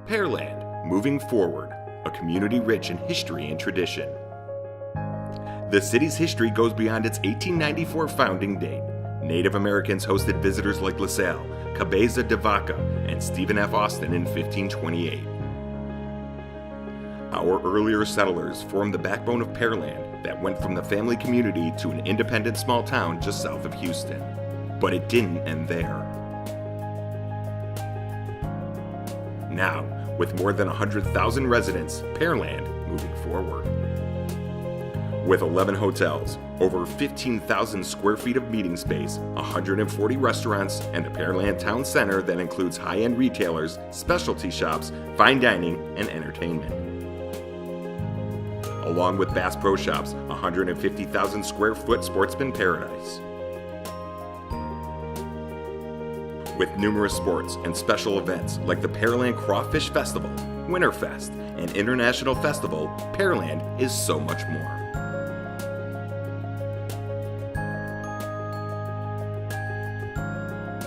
Pearland, moving forward, a community rich in history and tradition. The city's history goes beyond its 1894 founding date. Native Americans hosted visitors like LaSalle, Cabeza de Vaca, and Stephen F. Austin in 1528. Our earlier settlers formed the backbone of Pearland that went from the family community to an independent small town just south of Houston. But it didn't end there. Now, with more than 100,000 residents, Pearland moving forward. With 11 hotels, over 15,000 square feet of meeting space, 140 restaurants, and a Pearland Town Center that includes high-end retailers, specialty shops, fine dining, and entertainment. Along with Bass Pro Shops, 150,000 square foot sportsman paradise. With numerous sports and special events like the Pearland Crawfish Festival, Winterfest, and International Festival, Pearland is so much more.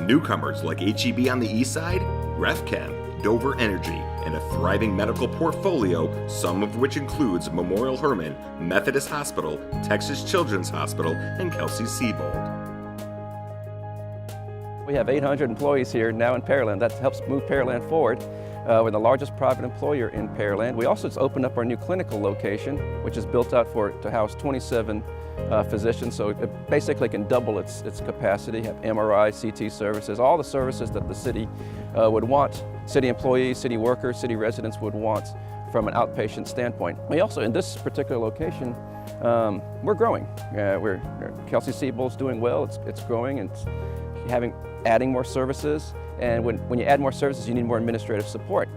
Newcomers like H-E-B on the east side, RefChem, Dover Energy, and a thriving medical portfolio, some of which includes Memorial Hermann, Methodist Hospital, Texas Children's Hospital, and Kelsey-Seybold. We have 800 employees here now in Pearland. That helps move Pearland forward. We're the largest private employer in Pearland. We also just opened up our new clinical location, which is built out to house 27 physicians, so it basically can double its capacity, have MRI, CT services, all the services that the city would want, city employees, city workers, city residents would want from an outpatient standpoint. We also, in this particular location, we're growing. Kelsey-Seybold's doing well, it's growing, and it's adding more services, and when you add more services, you need more administrative support.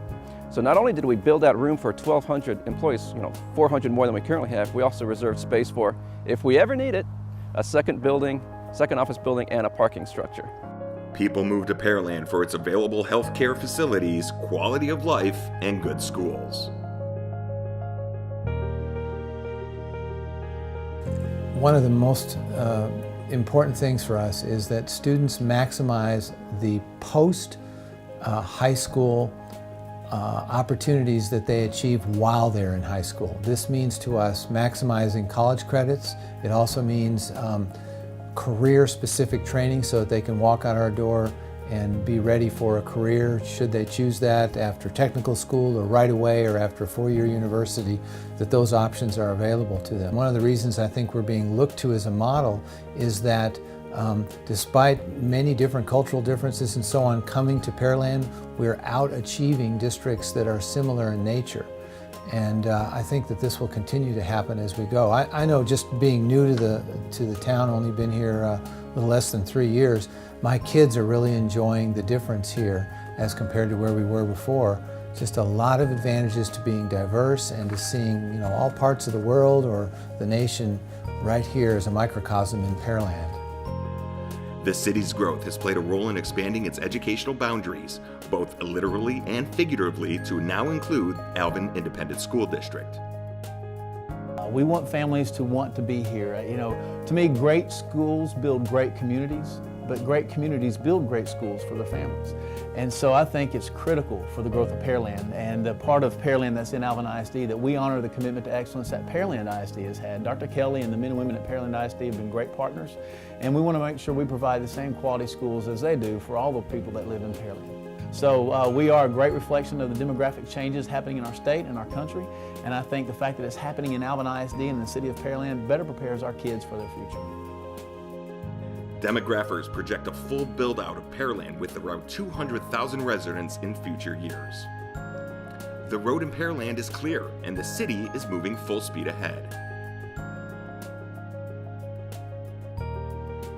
So not only did we build out room for 1,200 employees, 400 more than we currently have, we also reserved space for, if we ever need it, a second office building, and a parking structure. People move to Pearland for its available healthcare facilities, quality of life, and good schools. One of the most important things for us is that students maximize the post-high school opportunities that they achieve while they're in high school. This means to us maximizing college credits. It also means career-specific training so that they can walk out our door and be ready for a career should they choose that after technical school or right away or after a four-year university, that those options are available to them. One of the reasons I think we're being looked to as a model is that despite many different cultural differences and so on coming to Pearland, we're out-achieving districts that are similar in nature. And I think that this will continue to happen as we go. I know, just being new to the town, only been here a little less than 3 years, my kids are really enjoying the difference here as compared to where we were before. Just a lot of advantages to being diverse and to seeing all parts of the world or the nation right here as a microcosm in Pearland. The city's growth has played a role in expanding its educational boundaries, both literally and figuratively, to now include Alvin Independent School District. We want families to want to be here. To me, great schools build great communities, but great communities build great schools for their families. And so I think it's critical for the growth of Pearland, and the part of Pearland that's in Alvin ISD, that we honor the commitment to excellence that Pearland ISD has had. Dr. Kelly and the men and women at Pearland ISD have been great partners, and we want to make sure we provide the same quality schools as they do for all the people that live in Pearland. So we are a great reflection of the demographic changes happening in our state and our country, and I think the fact that it's happening in Alvin ISD and in the city of Pearland better prepares our kids for their future. Demographers project a full build-out of Pearland with around 200,000 residents in future years. The road in Pearland is clear, and the city is moving full speed ahead.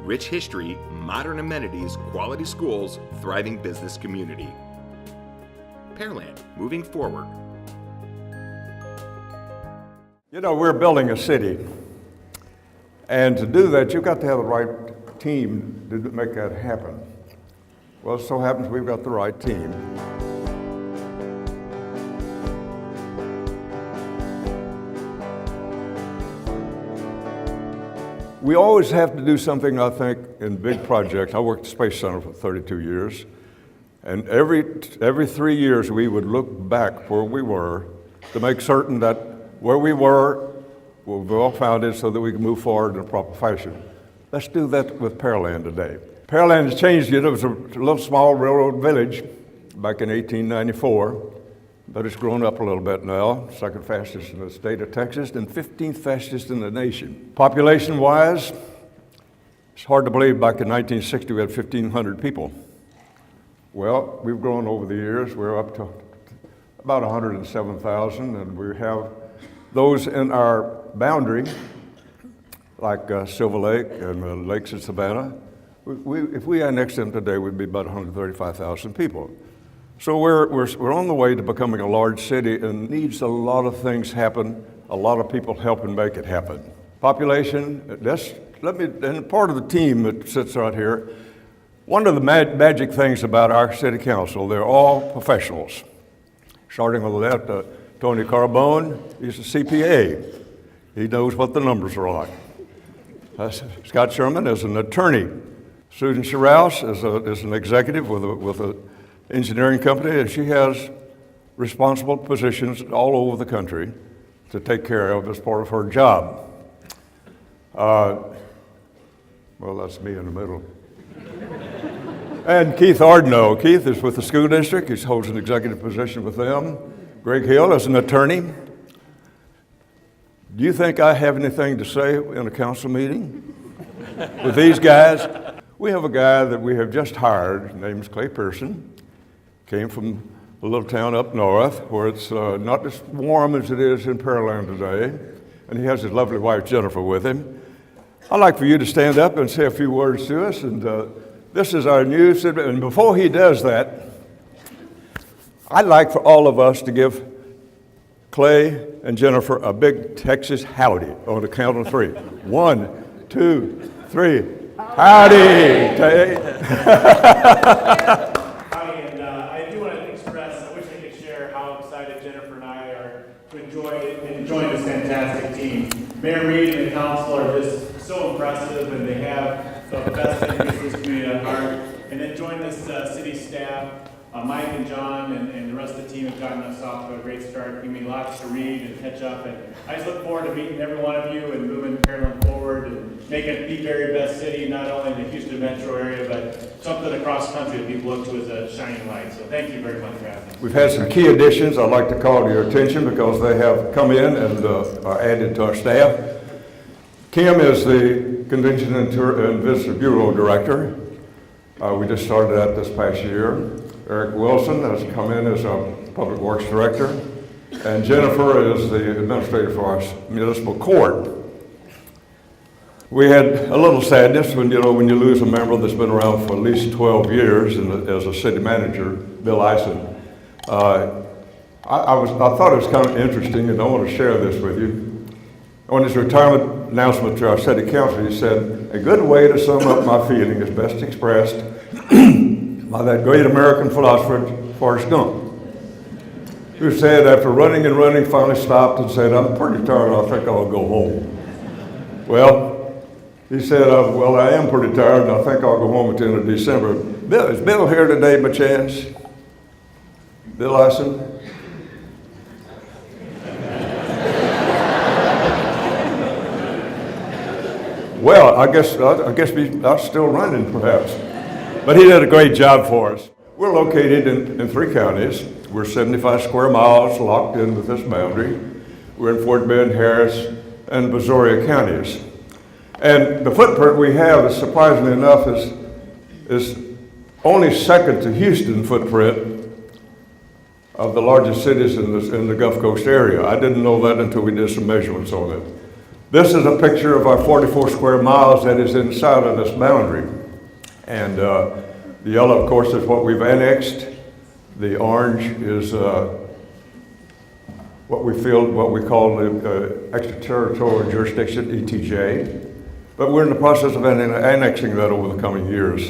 Rich history, modern amenities, quality schools, thriving business community. Pearland, moving forward. We're building a city, and to do that, you've got to have the right team to make that happen. Well, it so happens we've got the right team. We always have to do something, I think, in big projects. I worked at the Space Center for 32 years, And every 3 years, we would look back where we were to make certain that where we were well founded so that we can move forward in a proper fashion. Let's do that with Pearland today. Pearland has changed. It was a little small railroad village back in 1894, but it's grown up a little bit now. Second fastest in the state of Texas and 15th fastest in the nation. Population-wise, it's hard to believe back in 1960 we had 1,500 people. Well, we've grown over the years. We're up to about 107,000, and we have those in our boundary, like Silver Lake and the lakes in Savannah. If we annex them today, we'd be about 135,000 people. So we're on the way to becoming a large city, and needs a lot of things happen, a lot of people helping make it happen. Population, and part of the team that sits out here, one of the magic things about our city council, they're all professionals. Starting with that, Tony Carbone, he's a CPA. He knows what the numbers are like. Scott Sherman is an attorney. Susan Sherrouse is an executive with an engineering company, and she has responsible positions all over the country to take care of as part of her job. Well, that's me in the middle. And Keith Ardno. Keith is with the school district. He holds an executive position with them. Greg Hill is an attorney. Do you think I have anything to say in a council meeting with these guys? We have a guy that we have just hired. His name is Clay Pearson. Came from a little town up north where it's not as warm as it is in Pearland today. And he has his lovely wife, Jennifer, with him. I'd like for you to stand up and say a few words to us. And this is our new city. And before he does that, I'd like for all of us to give Clay and Jennifer a big Texas howdy on the count of 3. 1, 2, 3. Howdy! Howdy, and I do want to express, I wish I could share how excited Jennifer and I are to enjoy this fantastic team. Mayor Reid and the council are just so impressive, and they have the best interests of this community at heart. And then join this city staff. Mike and John and the rest of the team have gotten us off to a great start, giving me lots to read and catch up. And I just look forward to meeting every one of you and moving Pearland forward and making it the very best city, not only in the Houston metro area, but something across country that people look to as a shining light. So thank you very much for having me. We've had some key additions I'd like to call to your attention because they have come in and are added to our staff. Kim is the Convention and Visitor Bureau Director. We just started that this past year. Eric Wilson has come in as our Public Works Director, and Jennifer is the Administrator for our Municipal Court. We had a little sadness when you lose a member that's been around for at least 12 years as a city manager, Bill Eisen. I thought it was kind of interesting, and I want to share this with you. On his retirement announcement to our city council, he said, "A good way to sum up my feeling is best expressed by that great American philosopher, Forrest Gump, who said after running and running, finally stopped and said, 'I'm pretty tired, I think I'll go home.'" Well, he said, "Well, I am pretty tired, and I think I'll go home at the end of December." Bill, is Bill here today by chance? Bill Eisen? Well, I guess I'm still running, perhaps. But he did a great job for us. We're located in 3 counties. We're 75 square miles locked in with this boundary. We're in Fort Bend, Harris, and Brazoria counties. And the footprint we have, is surprisingly enough, is only second to Houston footprint of the largest cities in the Gulf Coast area. I didn't know that until we did some measurements on it. This is a picture of our 44 square miles that is inside of this boundary. And the yellow, of course, is what we've annexed. The orange is what we call the extraterritorial jurisdiction, ETJ. But we're in the process of annexing that over the coming years.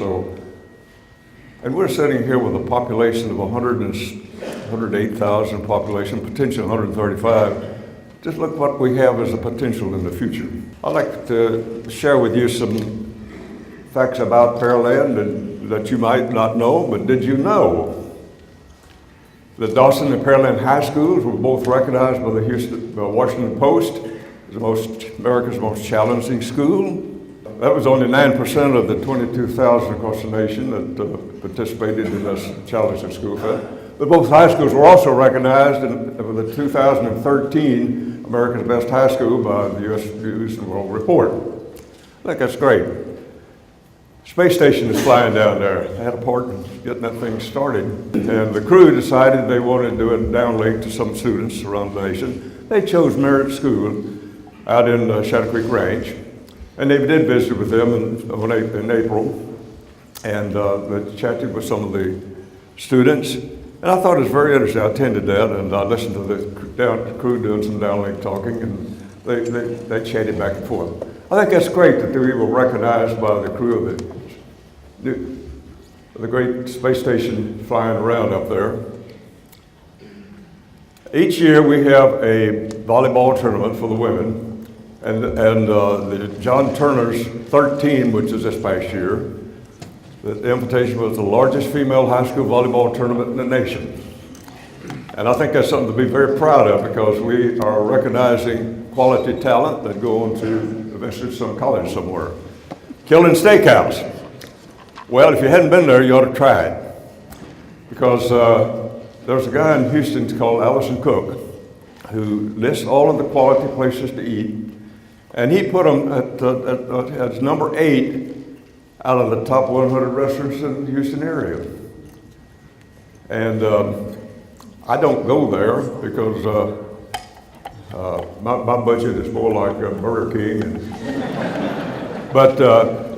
And we're sitting here with a population of 108,000 population, potential 135. Just look what we have as a potential in the future. I'd like to share with you some facts about Pearland that you might not know, but did you know that Dawson and Pearland High Schools were both recognized by the Washington Post as America's most challenging school? That was only 9% of the 22,000 across the nation that participated in this challenging school fair. But both high schools were also recognized in the 2013 America's Best High School by the U.S. News and World Report. I think that's great. Space station is flying down there. I had a part in getting that thing started. And the crew decided they wanted to do a downlink to some students around the nation. They chose Merritt School out in Shadow Creek Range. And they did visit with them in April. And they chatted with some of the students. And I thought it was very interesting. I attended that and I listened to the crew doing some downlink talking, and they chatted back and forth. I think that's great that they were recognized by the crew of the great space station flying around up there. Each year we have a volleyball tournament for the women, and the John Turner's 13, which is this past year, the invitation was the largest female high school volleyball tournament in the nation. And I think that's something to be very proud of, because we are recognizing quality talent that go on to eventually some college somewhere. Killing Steakhouse. Well, if you hadn't been there, you ought to try it. Because there's a guy in Houston called Allison Cook who lists all of the quality places to eat. And he put them at number 8 out of the top 100 restaurants in the Houston area. And I don't go there because my budget is more like Burger King. But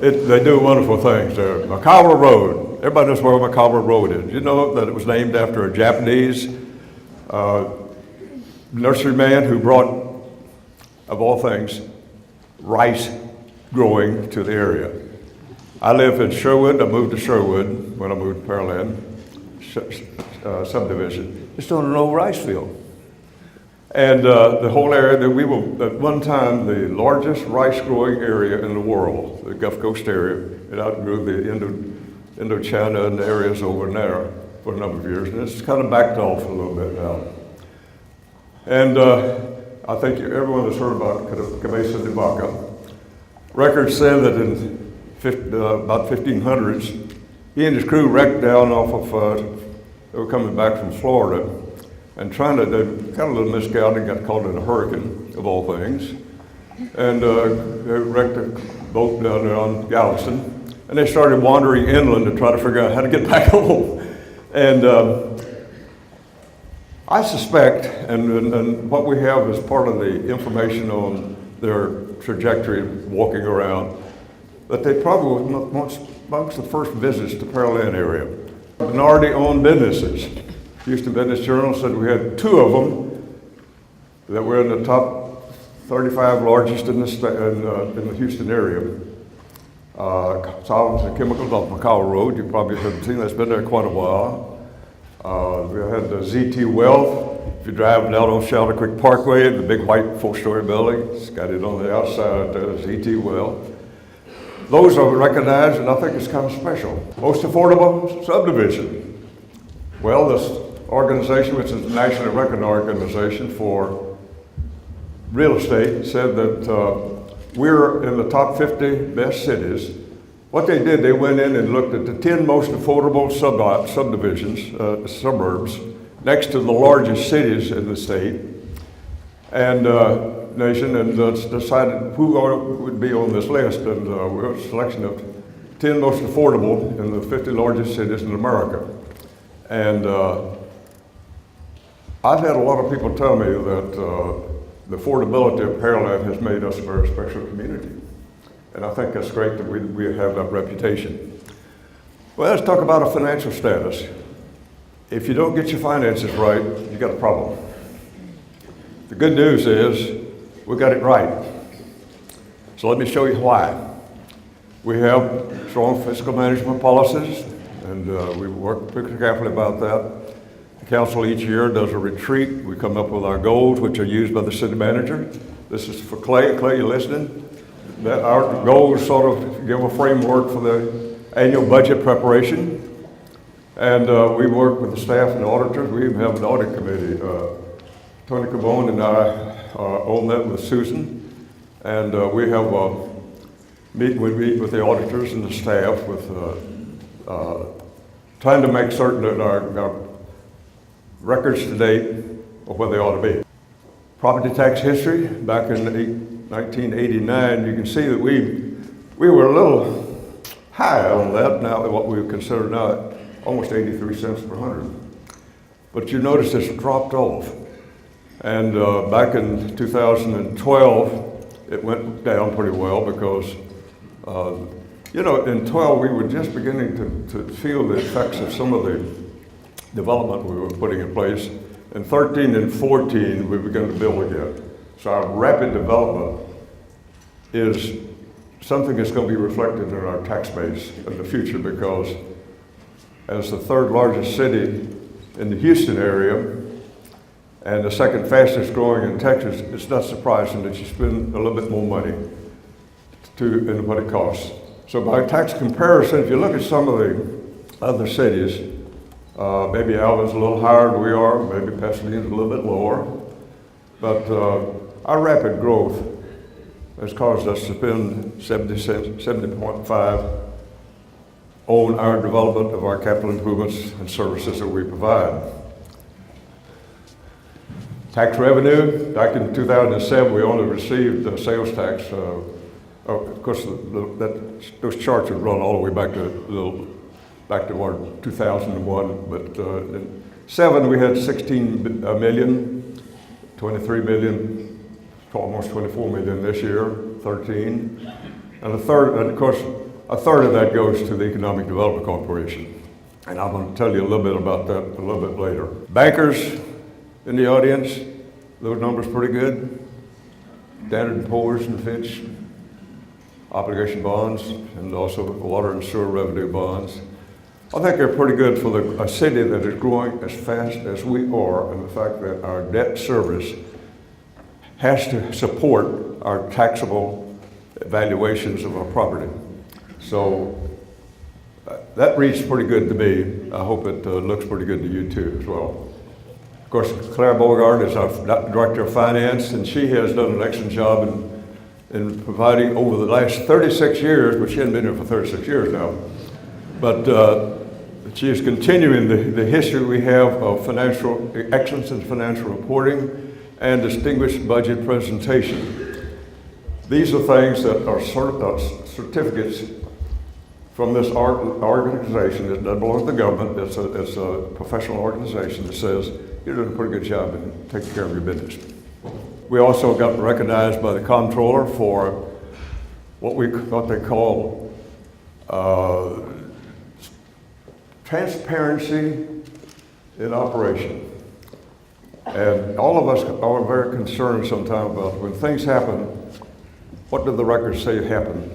they do wonderful things there. Macabre Road, everybody knows where Macabre Road is. You know that it was named after a Japanese nurseryman who brought, of all things, rice growing to the area. I live in Sherwood. I moved to Sherwood when I moved to Pearland subdivision. It's on an old rice field. And the whole area, that we were at one time the largest rice growing area in the world, the Gulf Coast area. It outgrew the Indochina and the areas over there for a number of years. And it's kind of backed off a little bit now. And I think everyone has heard about Cabeza de Vaca. Records say that in about 1500s, he and his crew wrecked down off of, they were coming back from Florida, and they got a little misguided, got caught in a hurricane, of all things, and they wrecked a boat down there on Galveston, and they started wandering inland to try to figure out how to get back home. And I suspect, and what we have as part of the information on their trajectory of walking around, that they probably were amongst the first visits to Pearland area. Minority-owned businesses. Houston Business Journal said we had 2 of them that were in the top 35 largest in the Houston area. Solvents and Chemicals off Macabre Road, you probably haven't seen, that's been there quite a while. We had the ZT Wealth. If you're driving out on Shadow Creek Parkway, the big white 4-story building, it's got it on the outside there, ZT Wealth. Those are recognized, and I think it's kind of special. Most affordable subdivision. Well, this organization, which is a nationally recognized organization for real estate, said that we're in the top 50 best cities. What they did, they went in and looked at the 10 most affordable subdivisions, suburbs, next to the largest cities in the state and nation, and decided who would be on this list. And we had a selection of 10 most affordable in the 50 largest cities in America. And I've had a lot of people tell me that the affordability of Pearland has made us a very special community. And I think that's great that we have that reputation. Well, let's talk about a financial status. If you don't get your finances right, you got a problem. The good news is we got it right. So let me show you why. We have strong fiscal management policies, and we work pretty carefully about that. The council each year does a retreat. We come up with our goals, which are used by the city manager. This is for Clay. Clay, you listening? that our goal is sort of give a framework for the annual budget preparation. And we work with the staff and the auditors. We even have an audit committee. Tony Cabone and I own that with Susan. And we have we meet with the auditors and the staff with trying to make certain that our records to date are where they ought to be. Property tax history, back in 1989, you can see that we were a little high on that, now what we consider now almost 83 cents per hundred. But you notice it's dropped off. And back in 2012, it went down pretty well because, you know, in 12 we were just beginning to feel the effects of some of the development we were putting in place. In 13 and 14, we began to build again. So our rapid development is something that's going to be reflected in our tax base in the future, because as the third largest city in the Houston area and the second fastest growing in Texas, it's not surprising that you spend a little bit more money in what it costs. So by tax comparison, if you look at some of the other cities, maybe Alvin's a little higher than we are, maybe Pasadena's a little bit lower, but our rapid growth has caused us to spend 70.5 on our development of our capital improvements and services that we provide. Tax revenue, back in 2007, we only received sales tax. Of course, those charts would run all the way back to 2001, but in 7 we had 16 million, 23 million, almost 24 million this year, 13. And of course, a third of that goes to the Economic Development Corporation. And I'm going to tell you a little bit about that a little bit later. Bankers in the audience, those numbers pretty good. Standard & Poor's and Fitch, obligation bonds, and also water and sewer revenue bonds. I think they're pretty good for a city that is growing as fast as we are, and the fact that our debt service has to support our taxable valuations of our property. So that reads pretty good to me. I hope it looks pretty good to you too as well. Of course, Claire Beauregard is our Director of Finance, and she has done an excellent job in providing over the last 36 years, but she hasn't been here for 36 years now, but she is continuing the history we have of financial excellence in financial reporting and distinguished budget presentation. These are things that are certificates from this organization that doesn't belong to the government. It's a professional organization that says you're doing a pretty good job in taking care of your business. We also got recognized by the comptroller for what they call transparency in operation. And all of us are very concerned sometimes about when things happen, what do the records say happened?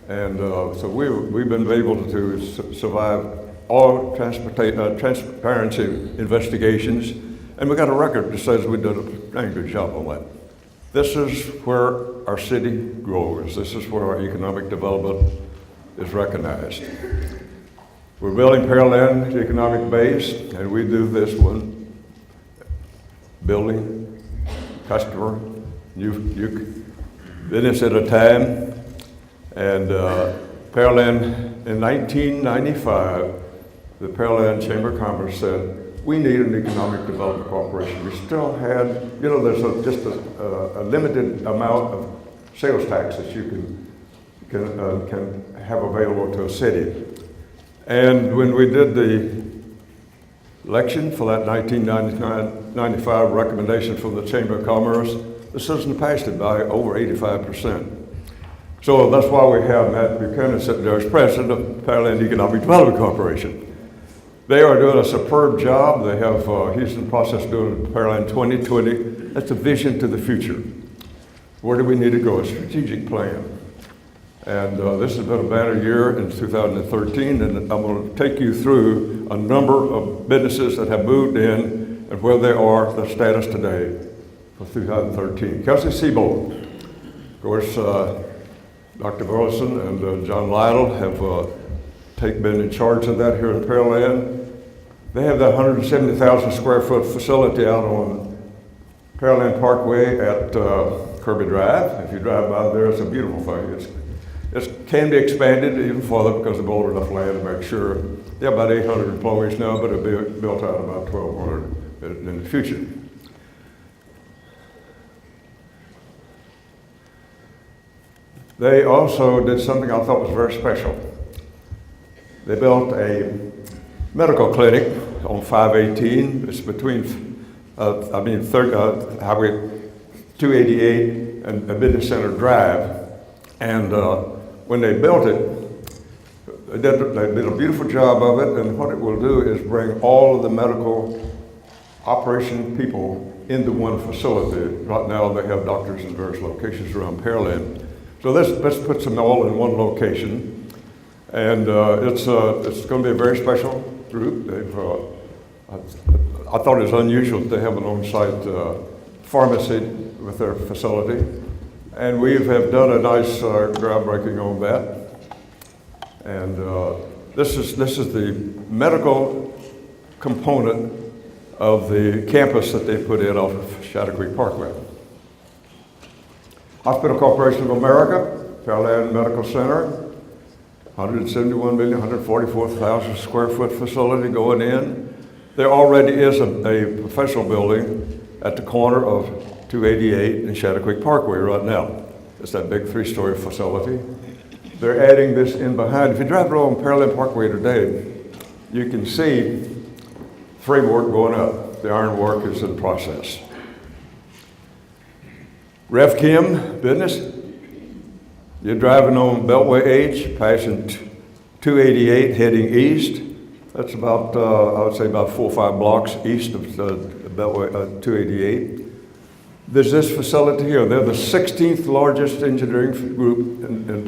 And so we've been able to survive all transparency investigations, and we got a record that says we did a dang good job on that. This is where our city grows. This is where our economic development is recognized. We're building Pearland economic base, and we do this one building, customer, new business at a time. And Pearland, in 1995, the Pearland Chamber of Commerce said, we need an economic development corporation. We still had, you know, there's just a limited amount of sales tax that you can have available to a city. And when we did the election for that 1995 recommendation from the Chamber of Commerce, the citizens passed it by over 85%. So that's why we have Matt Buchanan sitting there as president of Pearland Economic Development Corporation. They are doing a superb job. They have Houston process doing Pearland 2020. That's a vision to the future. Where do we need to go? A strategic plan. And this has been a banner year in 2013, and I'm going to take you through a number of businesses that have moved in and where they are, their status today for 2013. Kelsey Seabold, of course, Dr. Burleson and John Lytle have been in charge of that here in Pearland. They have that 170,000 square foot facility out on Pearland Parkway at Kirby Drive. If you drive by there, it's a beautiful thing. It can be expanded even further because they've ordered enough land to make sure. They have about 800 employees now, but it'll be built out about 1,200 in the future. They also did something I thought was very special. They built a medical clinic on 518. It's between, Highway 288 and Business Center Drive. And when they built it, they did a beautiful job of it. And what it will do is bring all of the medical operation people into one facility. Right now, they have doctors in various locations around Pearland. So let's put them all in one location, and it's going to be a very special group. I thought it was unusual that they have an on-site pharmacy with their facility, and we have done a nice groundbreaking on that. And this is the medical component of the campus that they put in off of Shadow Creek Parkway. Hospital Corporation of America, Pearland Medical Center, 141,144,000 square foot facility going in. There already is a professional building at the corner of 288 and Shadow Creek Parkway right now. It's that big 3-story facility. They're adding this in behind. If you drive along Pearland Parkway today, you can see framework going up. The ironwork is in process. RevChem business, you're driving on Beltway H, passing 288 heading east. That's about, I would say about 4 or 5 blocks east of Beltway 288. There's this facility here. They're the 16th largest engineering group in the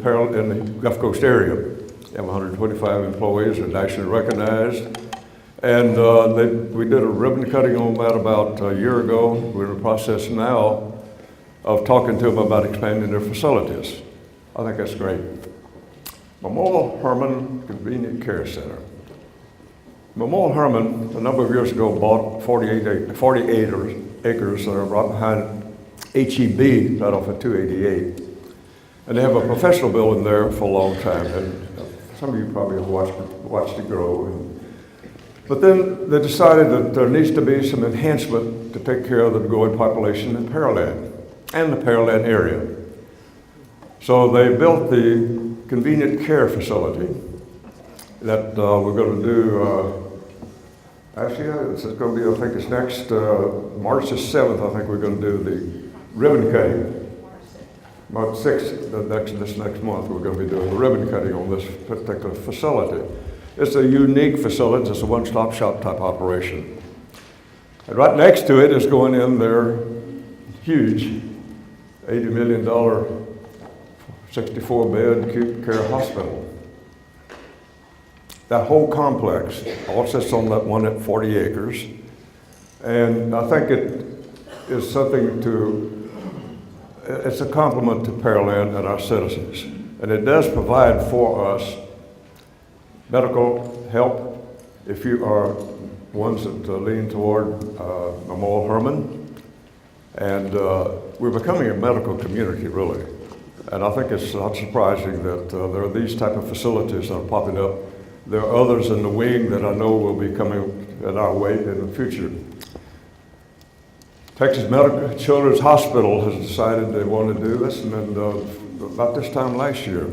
Gulf Coast area. They have 125 employees, they're nationally recognized. And we did a ribbon cutting on that about a year ago. We're in the process now of talking to them about expanding their facilities. I think that's great. Memorial Hermann Convenient Care Center. Memorial Hermann, a number of years ago, bought 48 acres that are right behind HEB, right off of 288. And they have a professional building there for a long time. And some of you probably have watched it grow. But then they decided that there needs to be some enhancement to take care of the growing population in Pearland and the Pearland area. So they built the convenient care facility that we're going to do, actually it's going to be, I think it's next, March the 7th, I think we're going to do the ribbon cutting. March 6th, this next month, we're going to be doing the ribbon cutting on this particular facility. It's a unique facility, it's a one-stop shop type operation. And right next to it is going in their huge $80 million, 64-bed acute care hospital. That whole complex all sits on that one at 40 acres. And I think it is something it's a compliment to Pearland and our citizens. And it does provide for us medical help if you are ones that lean toward Memorial Hermann. And we're becoming a medical community, really. And I think it's not surprising that there are these type of facilities that are popping up. There are others in the wing that I know will be coming in our way in the future. Texas Children's Hospital has decided they want to do this, and about this time last year,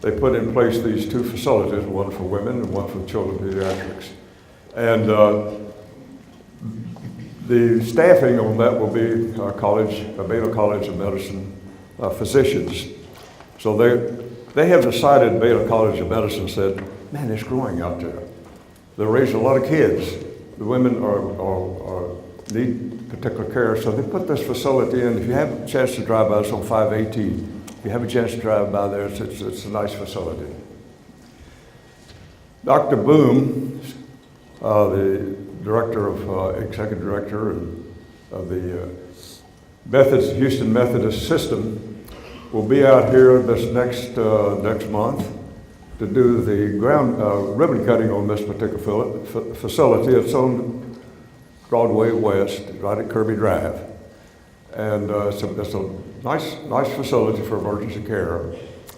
they put in place these 2 facilities, one for women and one for children pediatrics. And the staffing on that will be our college, Baylor College of Medicine physicians. So they have decided, Baylor College of Medicine said, man, it's growing out there. They're raising a lot of kids. The women need particular care, so they put this facility in. If you have a chance to drive by, it's on 518. If you have a chance to drive by there, it's a nice facility. Dr. Boom, the executive director of the Houston Methodist System, will be out here this next month to do the ground ribbon cutting on this particular facility. It's on Broadway West, right at Kirby Drive. And it's a nice facility for emergency care.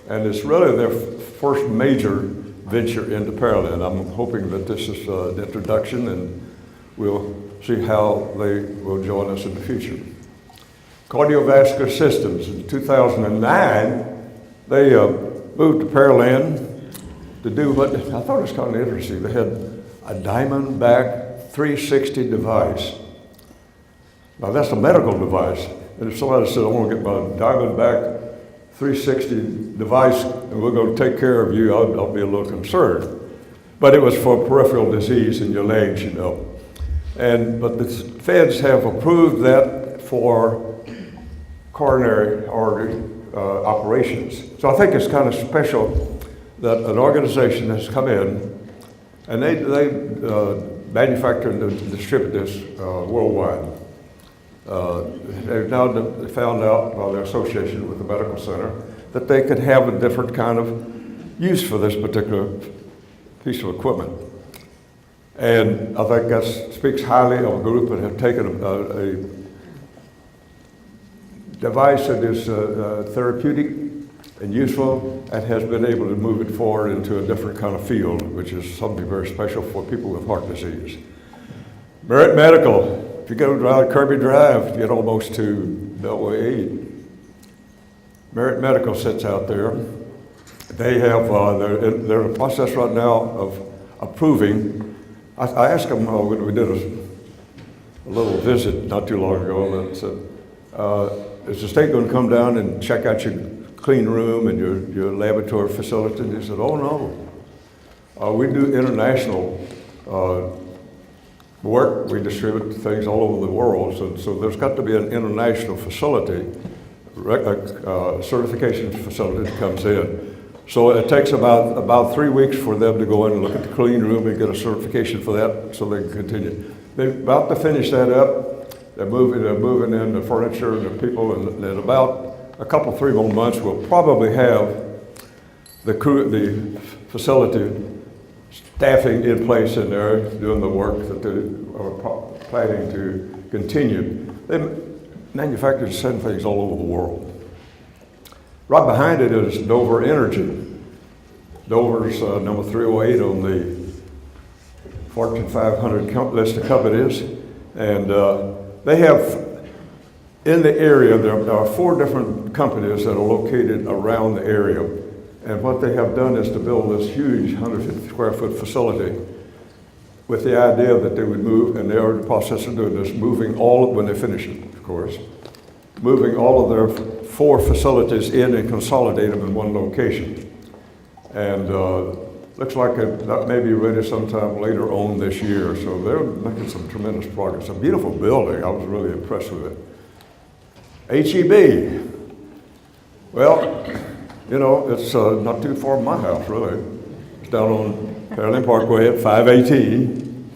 And it's really their first major venture into Pearland. I'm hoping that this is the introduction, and we'll see how they will join us in the future. Cardiovascular Systems, in 2009, they moved to Pearland to do what I thought was kind of interesting. They had a Diamondback 360 device. Now that's a medical device. And if somebody said, I want to get my Diamondback 360 device and we're going to take care of you, I'll be a little concerned. But it was for peripheral disease in your legs, you know. But the feds have approved that for coronary artery operations. So I think it's kind of special that an organization has come in and they manufacture and distribute this worldwide. They've now found out by their association with the medical center that they could have a different kind of use for this particular piece of equipment. And I think that speaks highly of a group that have taken a device that is therapeutic and useful and has been able to move it forward into a different kind of field, which is something very special for people with heart disease. Merit Medical. If you go down Kirby Drive, you get almost to Beltway 8. Merit Medical sits out there. They have, they're in the process right now of approving. I asked them when we did a little visit not too long ago, and I said, is the state going to come down and check out your clean room and your laboratory facility? And they said, oh no. We do international work. We distribute things all over the world, so there's got to be an international facility, certification facility that comes in. So it takes about 3 weeks for them to go in and look at the clean room and get a certification for that so they can continue. They're about to finish that up. They're moving in the furniture and the people, and in about a couple, 3 more months, we'll probably have the facility staffing in place in there, doing the work that they are planning to continue. They manufacture and send things all over the world. Right behind it is Dover Energy. Dover's number 308 on the Fortune 500 list of companies. And they have, in the area, there are 4 different companies that are located around the area. And what they have done is to build this huge 150 square foot facility with the idea that they would move, and they are in the process of doing this, moving all, when they finish it, of course, moving all of their 4 facilities in and consolidate them in one location. And looks like that may be ready sometime later on this year. So they're making some tremendous progress. A beautiful building. I was really impressed with it. HEB. Well, you know, it's not too far from my house, really. It's down on Pearland Parkway at 518.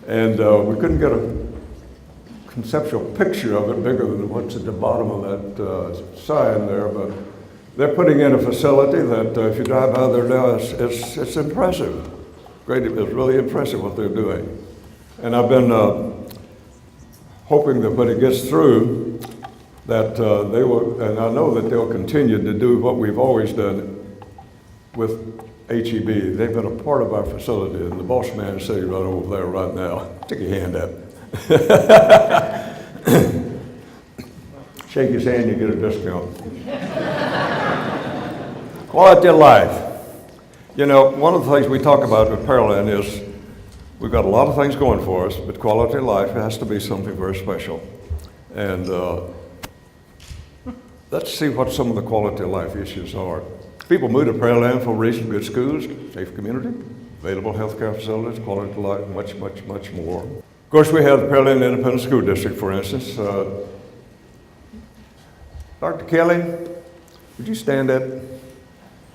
And we couldn't get a conceptual picture of it bigger than what's at the bottom of that sign there, but they're putting in a facility that if you drive by there now, it's impressive. Great, it's really impressive what they're doing. And I've been hoping that when it gets through, that they will, and I know that they'll continue to do what we've always done with HEB. They've been a part of our facility, and the boss man is sitting right over there right now. Stick your hand up. Shake his hand, you get a discount. Quality of life. You know, one of the things we talk about with Pearland is we've got a lot of things going for us, but quality of life has to be something very special. And let's see what some of the quality of life issues are. People move to Pearland for a reason: good schools, safe community, available health care facilities, quality of life, much, much, much more. Of course, we have the Pearland Independent School District, for instance. Dr. Kelly, would you stand up?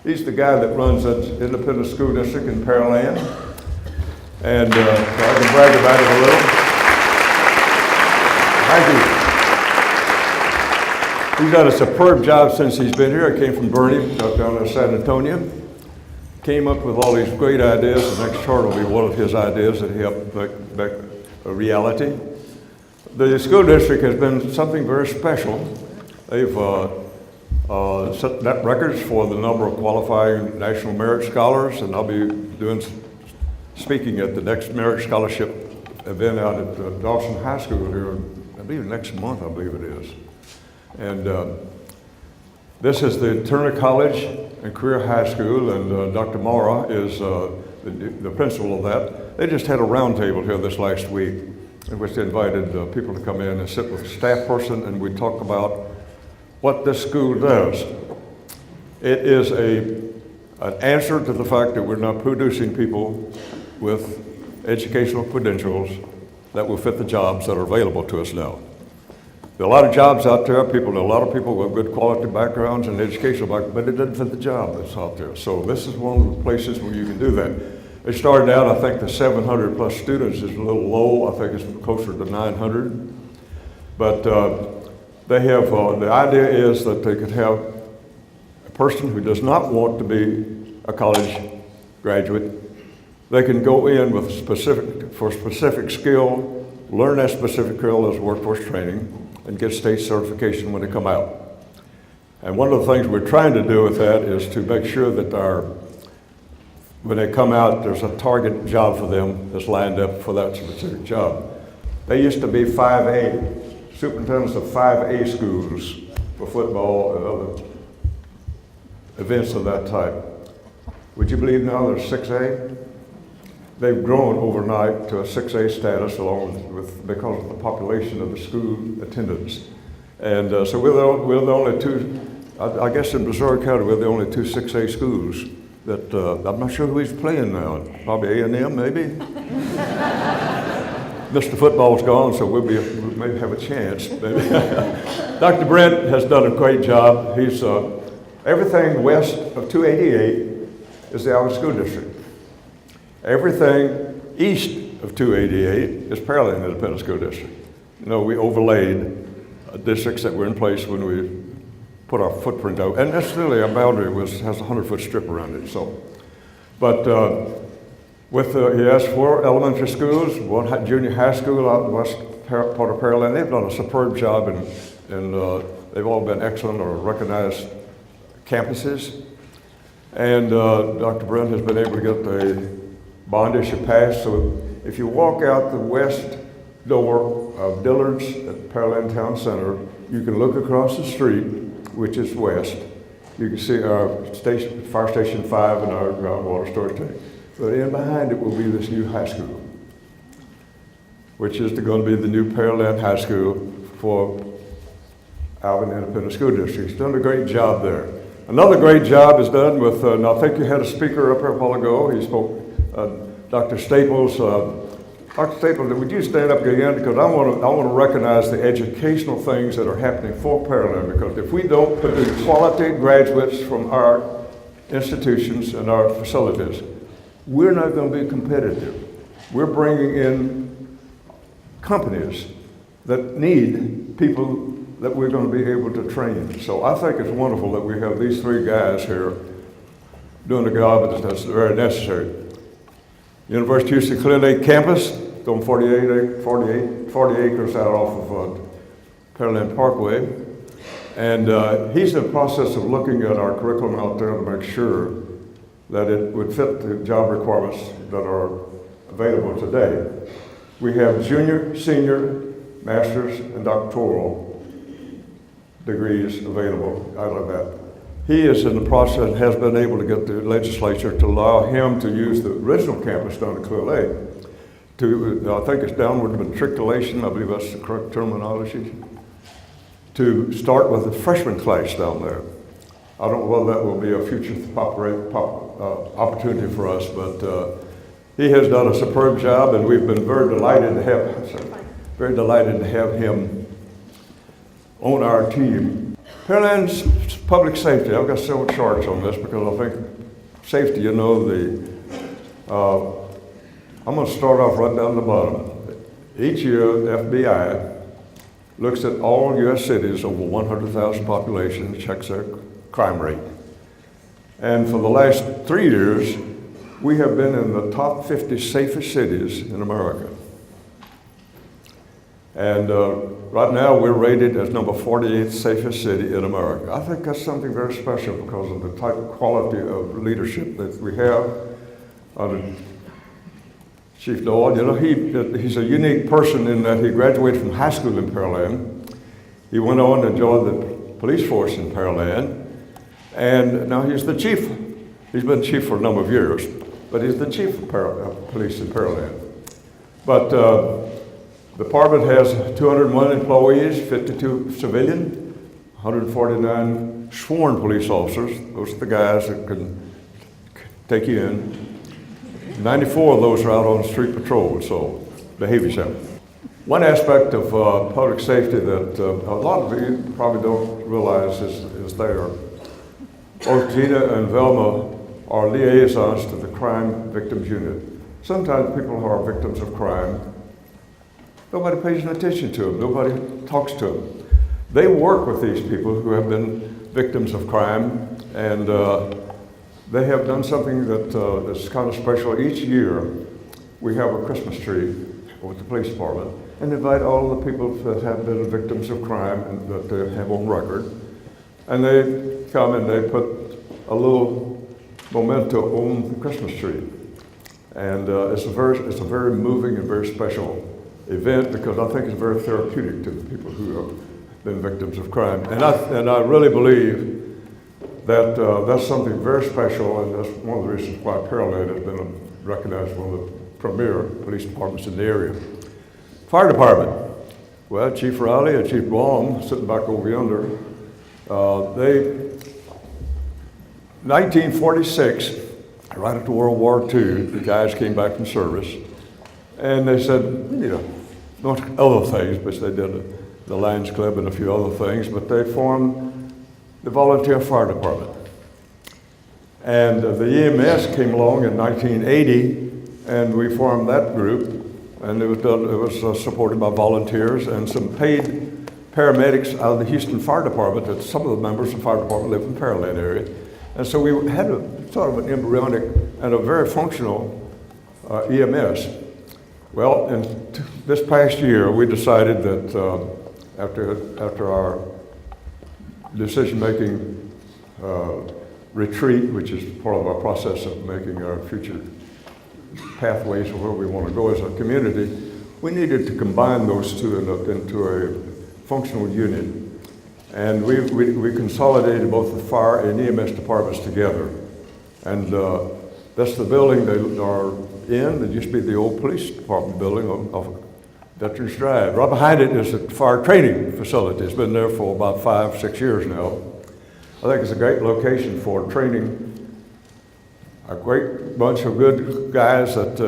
He's the guy that runs that independent school district in Pearland. And so I can brag about it a little. Thank He's done a superb job since he's been here. I came from Bernie, down in San Antonio. Came up with all these great ideas. The next chart will be one of his ideas that he helped make a reality. The school district has been something very special. They've set net records for the number of qualifying National Merit Scholars, and I'll be speaking at the next Merit Scholarship event out at Dawson High School here, I believe next month, I believe it is. And this is the Turner College and Career High School, and Dr. Mara is the principal of that. They just had a roundtable here this last week in which they invited people to come in and sit with a staff person, and we talk about what this school does. It is an answer to the fact that we're not producing people with educational credentials that will fit the jobs that are available to us now. There are a lot of jobs out there, a lot of people with good quality backgrounds and educational backgrounds, but it doesn't fit the job that's out there. So this is one of the places where you can do that. It started out, I think the 700 plus students is a little low. I think it's closer to 900. But they have, the idea is that they could have a person who does not want to be a college graduate. They can go in with specific skill, learn that specific skill as workforce training, and get state certification when they come out. And one of the things we're trying to do with that is to make sure that when they come out, there's a target job for them that's lined up for that specific job. They used to be 5A, superintendents of 5A schools for football and other events of that type. Would you believe now they're 6A? They've grown overnight to a 6A status along with because of the population of the school attendance. And so we're the only two, I guess in Missouri County, we're the only two 6A schools that, I'm not sure who he's playing now, probably A&M maybe? Mr. Football's gone, so we maybe have a chance. Dr. Brent has done a great job. He's, everything west of 288 is the Allen School District. Everything east of 288 is Pearland Independent School District. You know, we overlaid districts that were in place when we put our footprint out. And that's really our boundary has a 100-foot strip around it. So, but he has 4 elementary schools, 1 junior high school out in west part of Pearland. They've done a superb job, and they've all been excellent or recognized campuses. And Dr. Brent has been able to get the bond issue passed. So if you walk out the west door of Dillard's at Pearland Town Center, you can look across the street, which is west. You can see our Fire Station 5 and our groundwater storage tank. But in behind it will be this new high school, which is going to be the new Pearland High School for Alvin Independent School District. He's done a great job there. Another great job is done with, and I think you had a speaker up here a while ago. He spoke, Dr. Staples. Dr. Staples, would you stand up again? Because I want to recognize the educational things that are happening for Pearland, because if we don't produce quality graduates from our institutions and our facilities, we're not going to be competitive. We're bringing in companies that need people that we're going to be able to train. So I think it's wonderful that we have these 3 guys here doing a job that's very necessary. University of Houston Clear Lake campus, on 40 acres out off of Pearland Parkway. And he's in the process of looking at our curriculum out there to make sure that it would fit the job requirements that are available today. We have junior, senior, master's, and doctoral degrees available out of that. He is in the process and has been able to get the legislature to allow him to use the original campus down at Clear Lake to, I think it's downward matriculation, I believe that's the correct terminology, to start with the freshman class down there. I don't know whether that will be a future opportunity for us, but he has done a superb job, and we've been very delighted to have him on our team. Pearland's public safety, I've got several charts on this because I think safety, you know, I'm going to start off right down the bottom. Each year, the FBI looks at all U.S. cities over 100,000 population and checks their crime rate. And for the last 3 years, we have been in the top 50 safest cities in America. And right now we're rated as number 48th safest city in America. I think that's something very special because of the type of quality of leadership that we have under Chief Doyle. You know, he's a unique person in that he graduated from high school in Pearland. He went on to join the police force in Pearland, and now he's the chief. He's been chief for a number of years, but he's the chief of police in Pearland. But the department has 201 employees, 52 civilian, 149 sworn police officers. Those are the guys that can take you in. 94 of those are out on street patrol, so behave yourself. One aspect of public safety that a lot of you probably don't realize is there. Both Gina and Velma are liaisons to the crime victims unit. Sometimes people who are victims of crime, nobody pays attention to them, nobody talks to them. They work with these people who have been victims of crime, and they have done something that's kind of special. Each year, we have a Christmas tree with the police department and invite all of the people that have been victims of crime and that they have on record. And they come and they put a little memento on the Christmas tree. And it's a very moving and very special event because I think it's very therapeutic to the people who have been victims of crime. And I really believe that that's something very special, and that's one of the reasons why Pearland has been recognized as one of the premier police departments in the area. Fire department. Well, Chief Riley and Chief Baum, sitting back over yonder, 1946, right after World War II, the guys came back from service, and they said, you know, not other things, but they did the Lions Club and a few other things, but they formed the volunteer fire department. And the EMS came along in 1980, and we formed that group, and it was supported by volunteers and some paid paramedics out of the Houston Fire Department. That some of the members of the fire department live in the Pearland area. And so we had a sort of an embryonic and a very functional EMS. Well, in this past year, we decided that after our decision-making retreat, which is part of our process of making our future pathways of where we want to go as a community, we needed to combine those two into a functional unit. And we consolidated both the fire and EMS departments together. And that's the building they are in. It used to be the old police department building of Veterans Drive. Right behind it is the fire training facility. It's been there for about 5-6 years now. I think it's a great location for training a great bunch of good guys that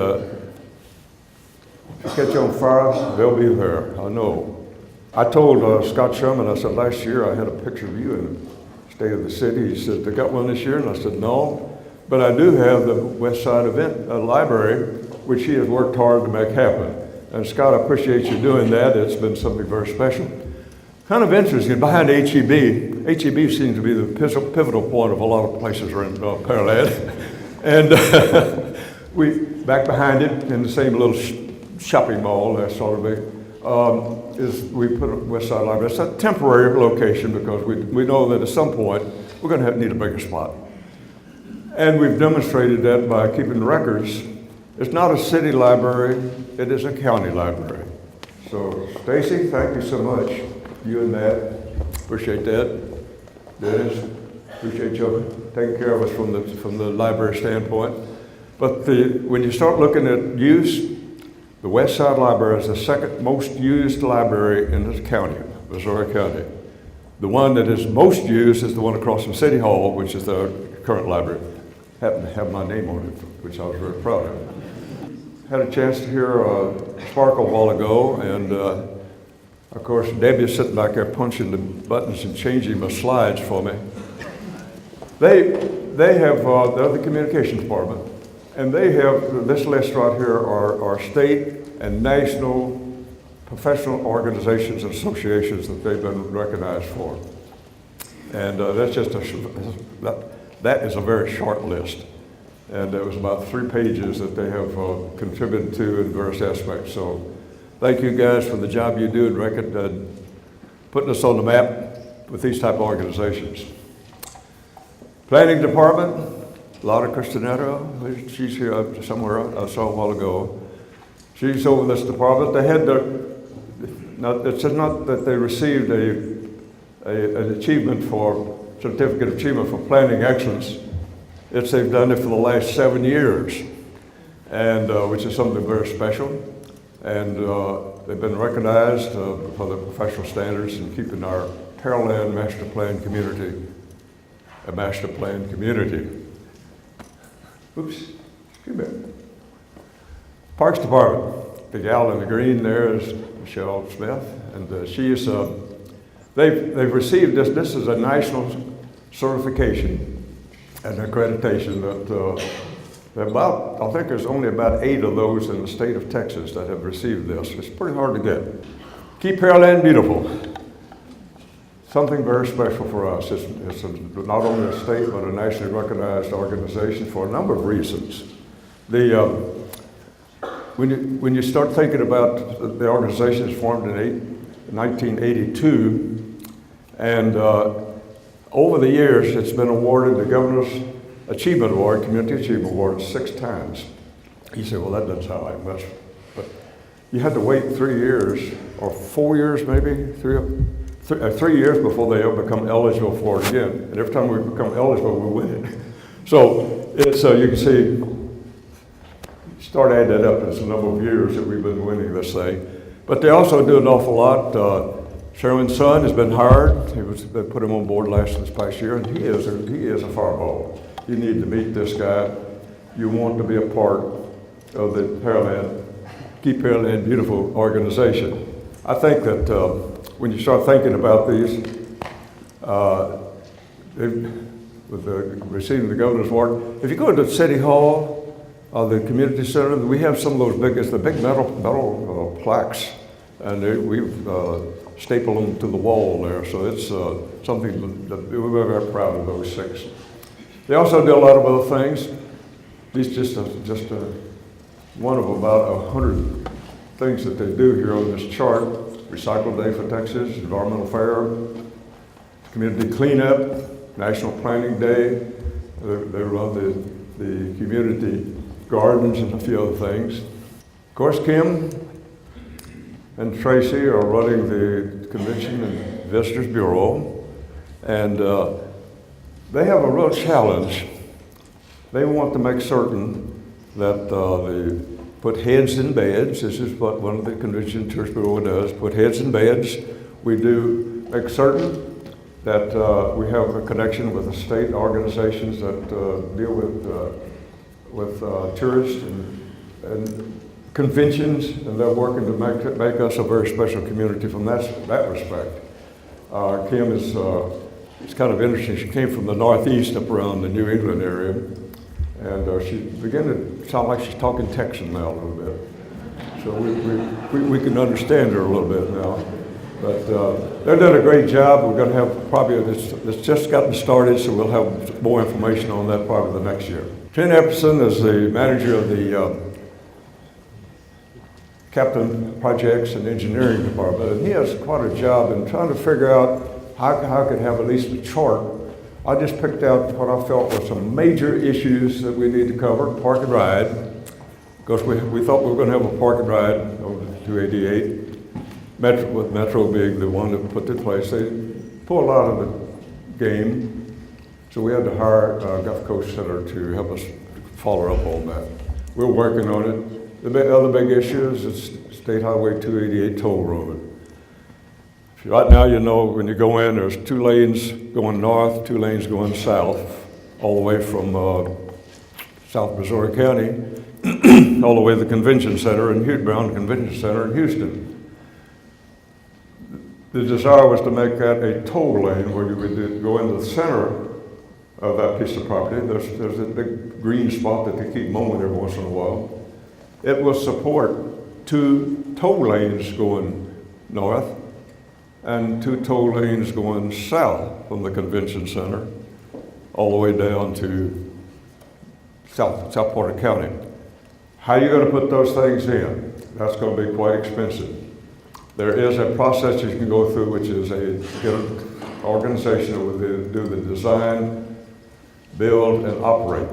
if you catch on fire, they'll be there, I know. I told Scott Sherman, I said, last year I had a picture of you in the State of the City. He said, they got one this year? And I said, no, but I do have the West Side Event Library, which he has worked hard to make happen. And Scott, I appreciate you doing that. It's been something very special. Kind of interesting, behind HEB seems to be the pivotal point of a lot of places around Pearland. And we, back behind it, in the same little shopping mall, that sort of big, we put a West Side Library. It's a temporary location because we know that at some point we're going to need a bigger spot. And we've demonstrated that by keeping records. It's not a city library, it is a county library. So, Stacy, thank you so much. You and Matt, appreciate that. Dennis, appreciate you taking care of us from the library standpoint. But when you start looking at use, the West Side Library is the second most used library in this county, Missouri County. The one that is most used is the one across from City Hall, which is the current library. Happened to have my name on it, which I was very proud of. Had a chance to hear Sparkle a while ago, and of course Debbie's sitting back there punching the buttons and changing my slides for me. They have, they're the communications department, and they have, this list right here are state and national professional organizations and associations that they've been recognized for. And that's just that is a very short list. And it was about 3 pages that they have contributed to in various aspects. So thank you guys for the job you do in putting us on the map with these type of organizations. Planning Department, Laura Cristianetto, she's here somewhere, I saw a while ago. She's over this department. They had it's not that they received an achievement for, certificate of achievement for planning excellence. It's they've done it for the last 7 years, and which is something very special. And they've been recognized for their professional standards in keeping our Pearland master plan community a master plan community. Oops, excuse me. Parks Department, the gal in the green there is Michelle Smith, and she is, they've received this. This is a national certification and accreditation that about, I think there's only about 8 of those in the state of Texas that have received this. It's pretty hard to get. Keep Pearland Beautiful. Something very special for us. It's not only a state, but a nationally recognized organization for a number of reasons. When you start thinking about the organization is formed in 1982, and over the years, it's been awarded the Governor's Achievement Award, Community Achievement Award, 6 times. You say, well, that doesn't sound like much, but you had to wait 3 years, or 4 years maybe, 3 years before they ever become eligible for it again. And every time we become eligible, we win it. So it's, you can see, start adding that up, it's a number of years that we've been winning this thing. But they also do an awful lot. Sherman's son has been hired. They put him on board this past year, and he is a fireball. You need to meet this guy. You want to be a part of the Pearland, Keep Pearland Beautiful organization. I think that when you start thinking about these, receiving the Governor's Award, if you go to City Hall, the community center, we have some of those big metal plaques, and we've stapled them to the wall there. So it's something that we're very proud of those 6. They also do a lot of other things. These just one of about 100 things that they do here on this chart. Recycle Day for Texas, Environmental Fair, Community Cleanup, National Planning Day. They run the community gardens and a few other things. Of course, Kim and Tracy are running the Convention and Visitors Bureau, and they have a real challenge. They want to make certain that they put heads in beds. This is what one of the Convention and Tourist Bureau does, put heads in beds. We do make certain that we have a connection with the state organizations that deal with tourists and conventions, and they're working to make us a very special community from that respect. Kim is it's kind of interesting. She came from the Northeast up around the New England area, and she began to sound like she's talking Texan now a little bit. So we can understand her a little bit now. But they've done a great job. We're going to have probably, it's just gotten started, so we'll have more information on that probably the next year. Ken Epperson is the manager of the Captain Projects and Engineering Department, and he has quite a job in trying to figure out how I could have at least a chart. I just picked out what I felt were some major issues that we need to cover. Park and ride, because we thought we were going to have a park and ride over 288. With Metro being the one that put it in place. They pull a lot of the game, so we had to hire a Gulf Coast Center to help us follow up on that. We're working on it. The other big issue is State Highway 288 toll road. Right now, you know, when you go in, there's 2 lanes going north, 2 lanes going south, all the way from South Missouri County, all the way to the Convention Center and Brown Convention Center in Houston. The desire was to make that a toll lane where you would go into the center of that piece of property. There's a big green spot that they keep mowing every once in a while. It will support 2 toll lanes going north and 2 toll lanes going south from the convention center all the way down to South Porter County. How are you going to put those things in? That's going to be quite expensive. There is a process you can go through, which is get an organization that will do the design, build, and operate.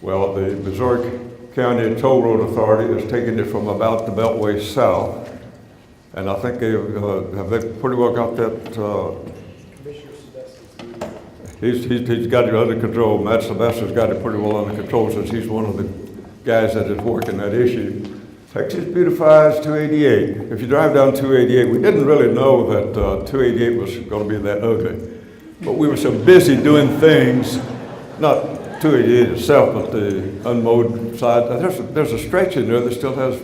Well, the Missouri County Toll Road Authority is taking it from about the Beltway south, and I think they pretty well got that. He's got it under control. Matt Sylvester's got it pretty well under control since he's one of the guys that is working that issue. Texas beautifies 288. If you drive down 288, we didn't really know that 288 was going to be that ugly. But we were so busy doing things, not 288 itself, but the unmowed side. There's a stretch in there that still has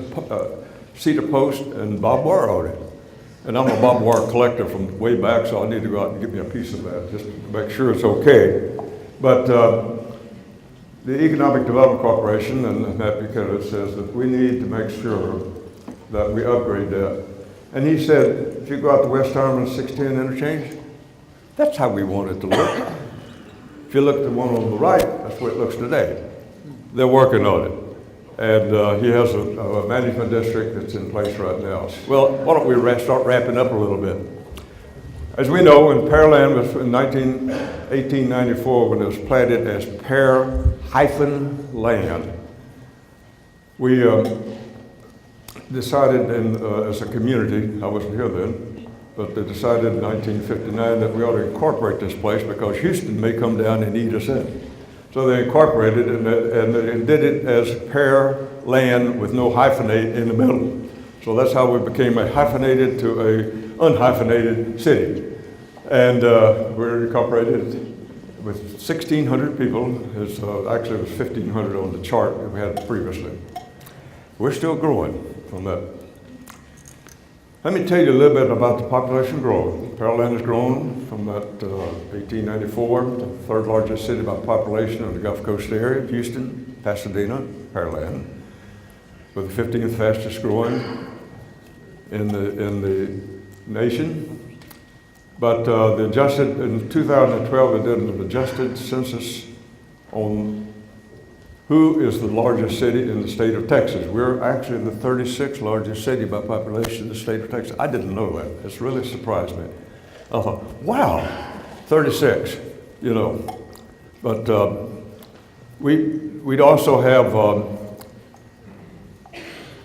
cedar post and barbed wire on it. And I'm a barbed wire collector from way back, so I need to go out and get me a piece of that just to make sure it's okay. But the Economic Development Corporation and Matt Buchanan says that we need to make sure that we upgrade that. And he said, if you go out to West Harmon 610 interchange, that's how we want it to look. If you look at the one on the right, that's what it looks today. They're working on it. And he has a management district that's in place right now. Well, why don't we start wrapping up a little bit. As we know, when Pearland was in 1894, when it was platted as Pear-Land, we decided as a community, I wasn't here then, but they decided in 1959 that we ought to incorporate this place because Houston may come down and eat us in. So they incorporated it and did it as Pearland with no hyphenate in the middle. So that's how we became a hyphenated to a unhyphenated city. And we're incorporated with 1,600 people. Actually, it was 1,500 on the chart that we had previously. We're still growing from that. Let me tell you a little bit about the population growth. Pearland has grown from that 1894 to the 3rd largest city by population in the Gulf Coast area, Houston, Pasadena, Pearland, with the 15th fastest growing in the nation. But in 2012, they did an adjusted census on who is the largest city in the state of Texas. We're actually the 36th largest city by population in the state of Texas. I didn't know that. It's really surprised me. I thought, wow, 36, you know. But we'd also have,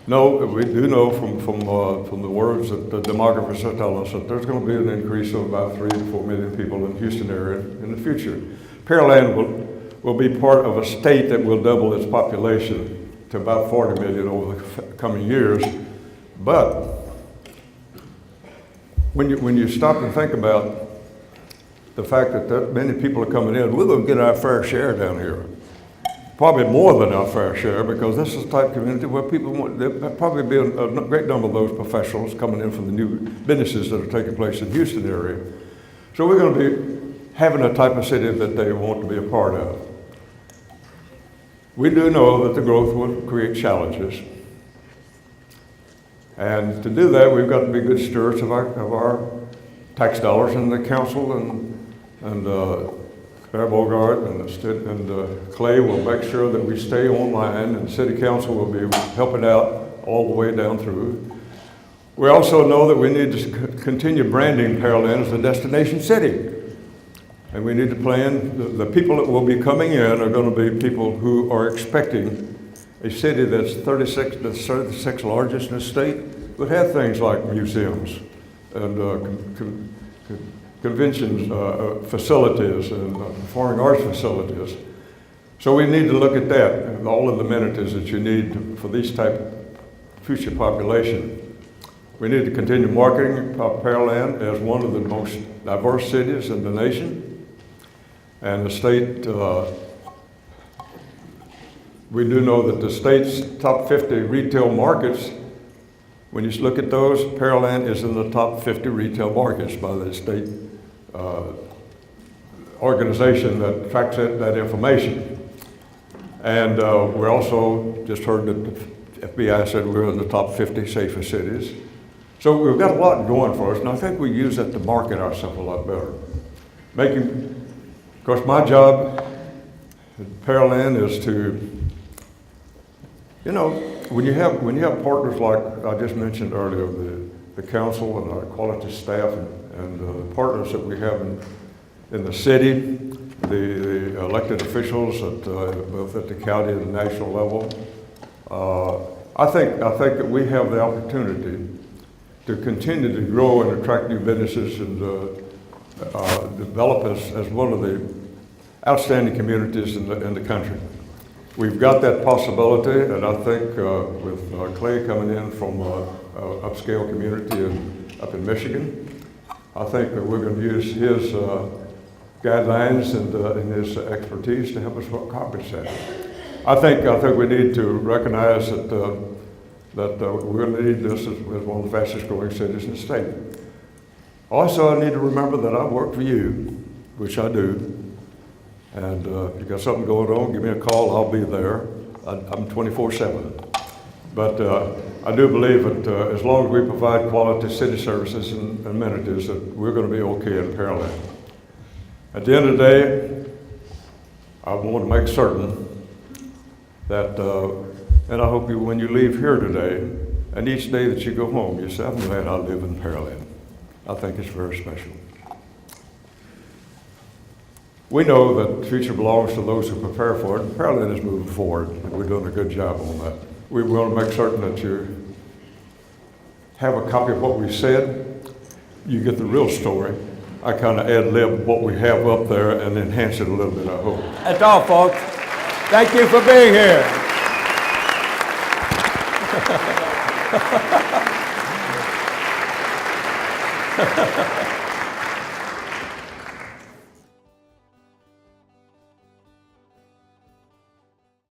we do know from the words that the demographers are telling us that there's going to be an increase of about 3 to 4 million people in the Houston area in the future. Pearland will be part of a state that will double its population to about 40 million over the coming years. But when you stop and think about the fact that many people are coming in, we're going to get our fair share down here. Probably more than our fair share, because this is the type of community where there'll probably be a great number of those professionals coming in from the new businesses that are taking place in the Houston area. So we're going to be having a type of city that they want to be a part of. We do know that the growth will create challenges. And to do that, we've got to be good stewards of our tax dollars, and the council and Mayor Bogart and Clay will make sure that we stay online, and the city council will be helping out all the way down through. We also know that we need to continue branding Pearland as a destination city. And we need to plan, the people that will be coming in are going to be people who are expecting a city that's the 36th largest in the state, would have things like museums and conventions facilities and performing arts facilities. So we need to look at that, and all of the amenities that you need for these type of future population. We need to continue marketing Pearland as one of the most diverse cities in the nation. And the state, we do know that the state's top 50 retail markets, when you look at those, Pearland is in the top 50 retail markets by the state organization that tracks that information. And we also just heard that FBI said we're in the top 50 safest cities. So we've got a lot going for us, and I think we use that to market ourselves a lot better. Of course, my job at Pearland is to, you know, when you have partners like I just mentioned earlier, the council and our quality staff and the partners that we have in the city, the elected officials both at the county and the national level, I think that we have the opportunity to continue to grow and attract new businesses and develop as one of the outstanding communities in the country. We've got that possibility, and I think with Clay coming in from upscale community up in Michigan, I think that we're going to use his guidelines and his expertise to help us accomplish that. I think we need to recognize that we're going to need this as one of the fastest growing cities in the state. Also, I need to remember that I work for you, which I do. And if you got something going on, give me a call, I'll be there. I'm 24/7. But I do believe that as long as we provide quality city services and amenities, that we're going to be okay in Pearland. At the end of the day, I want to make certain that, and I hope you, when you leave here today, and each day that you go home, you say, I'm glad I live in Pearland. I think it's very special. We know that the future belongs to those who prepare for it. Pearland is moving forward, and we're doing a good job on that. We want to make certain that you have a copy of what we said. You get the real story. I kind of ad-lib what we have up there and enhance it a little bit, I hope. That's all, folks. Thank you for being here.